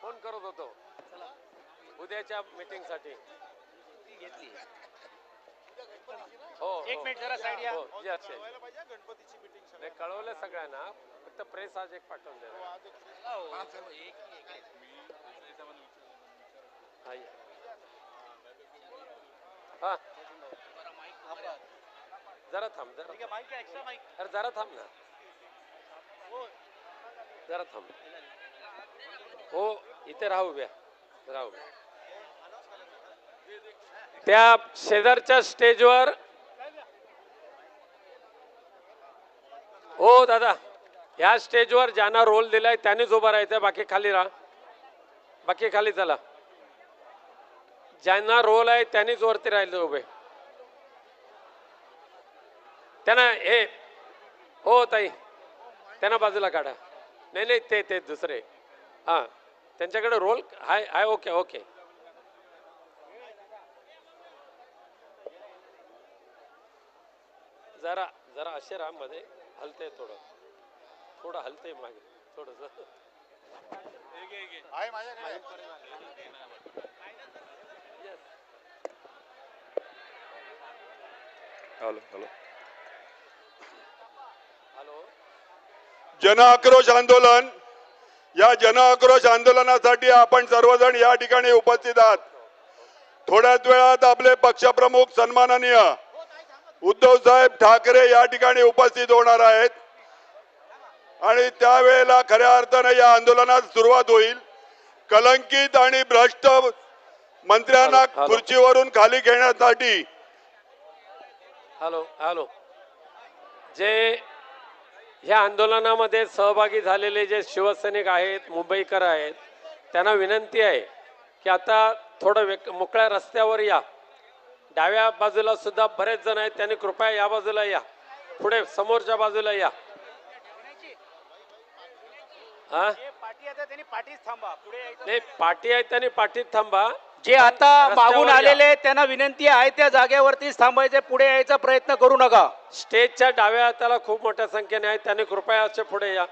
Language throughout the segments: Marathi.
फोन करत होतो उद्याच्या मीटिंग साठी घेतली. हो एक मिनिट जरा साईड या. हो नाही कळवलं सगळ्यांना फक्त प्रेस आज एक पाठवून द्या हा जरा थांब जरा अरे जरा थांब ना जरा थांब हो इथे राहू उभ्या राहू त्या शेजारच्या स्टेजवर हो दादा या स्टेजवर ज्यांना रोल दिलाय त्यांनीच उभं राहायचं बाकी खाली राहा बाकी खाली चला ज्यांना रोल आहे त्यांनीच वरती राहिले उभे त्यांना हे हो ताई त्यांना बाजूला काढा नाही नाही ते दुसरे हां त्यांच्याकडे रोल हाय हाय ओके ओके जरा जरा असे राहा मध्ये हलते थोडं हलते मागे थोडस हॅलो हॅलो हॅलो जन आक्रोश आंदोलन या जन आक्रोश आंदोलनासाठी आपण सर्वजण या ठिकाणी उपस्थित आहात. थोड्याच वेळात आपले पक्षप्रमुख सन्माननीय उद्धव साहेब ठाकरे या ठिकाणी उपस्थित होणार आहेत आणि त्यावेळेला खऱ्या अर्थाने या आंदोलनात सुरुवात होईल. कलंकित आणि भ्रष्ट मंत्र्यांना खुर्चीवरून खाली घेण्यासाठी हॅलो हॅलो जे ह्या आंदोलनामध्ये सहभागी झालेले जे शिवसैनिक आहेत मुंबईकर आहेत त्यांना विनंती आहे की आता थोडं मोकळ्या रस्त्यावर या डाव्या बाजूला सुद्धा बरेच जण आहेत त्यांनी कृपया या बाजूला या पुढे समोरच्या बाजूला या हा नाही पाठी आहे त्यांनी पाठीत थांबा जे आता मागून आलेले त्यांना विनंती आहे त्या जागेवरतीच थांबायचे पुढे यायचा प्रयत्न करू नका. स्टेजच्या डाव्या हाताला खूप मोठ्या संख्येने आहेत त्यांनी कृपया असे पुढे या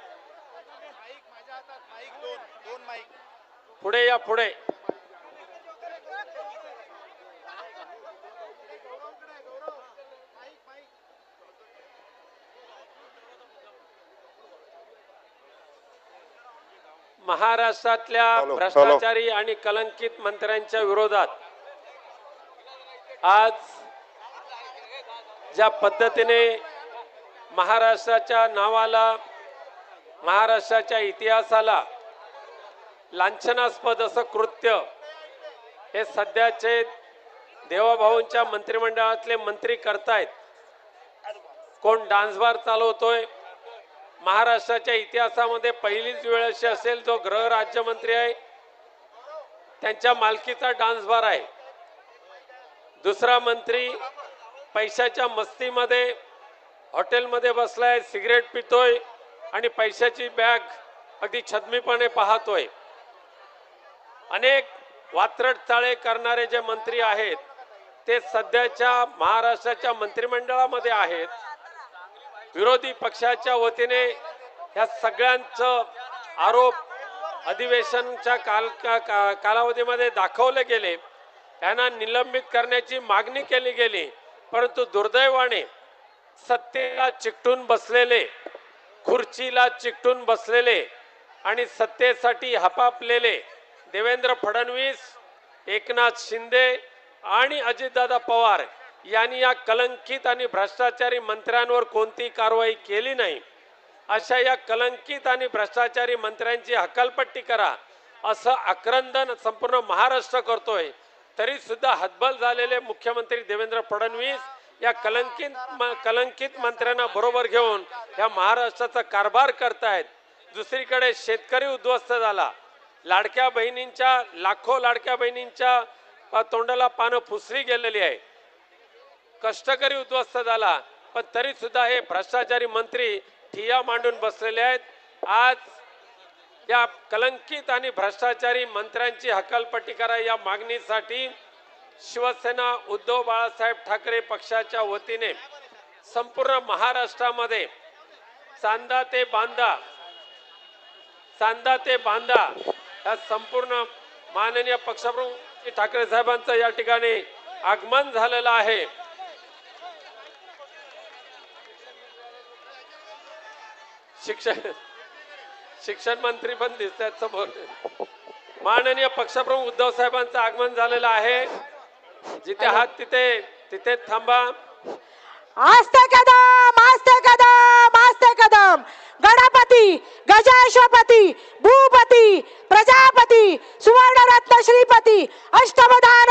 पुढे या पुढे महाराष्ट्रातल्या भ्रष्टाचारी आणि कलंकित मंत्र्यांच्या विरोधात आज ज्या पद्धतीने महाराष्ट्राच्या नावाला महाराष्ट्राच्या इतिहासाला लांछनास्पद असं कृत्य हे सध्याचे देवाभाऊंच्या मंत्रिमंडळातले मंत्री करतायत. कोण डान्स बार चालवतोय महाराष्ट्राच्या इतिहासामध्ये पहिलीच वेळ अशी असेल जो गृह राज्यमंत्री आहे त्यांच्या मालकीचा डान्स बार आहे. दुसरा मंत्री पैशाच्या मस्तीमध्ये हॉटेलमध्ये बसलाय सिगरेट पितोय आणि पैशाची बॅग अगदी छद्मीपणे पाहतोय. अनेक वात्रट चाळे करणारे जे मंत्री आहेत ते सध्याच्या महाराष्ट्राच्या मंत्रिमंडळामध्ये आहेत. विरोधी पक्षाच्या वतीने ह्या सगळ्यांचं आरोप अधिवेशनच्या कालावधीमध्ये दाखवले गेले. त्यांना निलंबित करण्याची मागणी केली गेली परंतु दुर्दैवाने सत्तेला चिकटून बसलेले खुर्चीला चिकटून बसलेले आणि सत्तेसाठी हपापलेले देवेंद्र फडणवीस एकनाथ शिंदे आणि अजितदादा पवार यांनी या कलंकित आणि भ्रष्टाचारी मंत्र्यांवर कोणतीही कारवाई केली नाही. अशा या कलंकित आणि भ्रष्टाचारी मंत्र्यांची हकालपट्टी करा असं आक्रंदन संपूर्ण महाराष्ट्र करतोय. तरी सुद्धा हतबल झालेले मुख्यमंत्री देवेंद्र फडणवीस या कलंकित मंत्र्यांना बरोबर घेऊन या महाराष्ट्राचा कारभार करतायत. दुसरीकडे शेतकरी उद्ध्वस्त झाला. लाडक्या बहिणींच्या लाखो लाडक्या बहिणींच्या तोंडाला पानं पुसली गेलेली आहे. कष्टकरी उद्ध्वस्त झाला पण तरी सुद्धा हे भ्रष्टाचारी मंत्री ठिय्या मांडून बसलेले आहेत. आज या कलंकित आणि भ्रष्टाचारी मंत्र्यांची हकालपट्टी करा या मागणीसाठी शिवसेना उद्धव बाळासाहेब ठाकरे पक्षाच्या वतीने संपूर्ण महाराष्ट्रामध्ये चांदा ते बांदा या संपूर्ण माननीय पक्षप्रमुख ठाकरे साहेबांचं या ठिकाणी आगमन झालेलं आहे. शिक्षण मंत्री पण दिसतात समोर. माननीय पक्षप्रमुख उद्धव साहेबांचं आगमन झालेलं आहे. जिथे हात तिथे थांबा. आस्ते कदम आस्ते कदम आस्ते कदम. गणपती गजाश्वपती भूपती प्रजापती सुवर्णरत्न श्रीपती अष्टमधान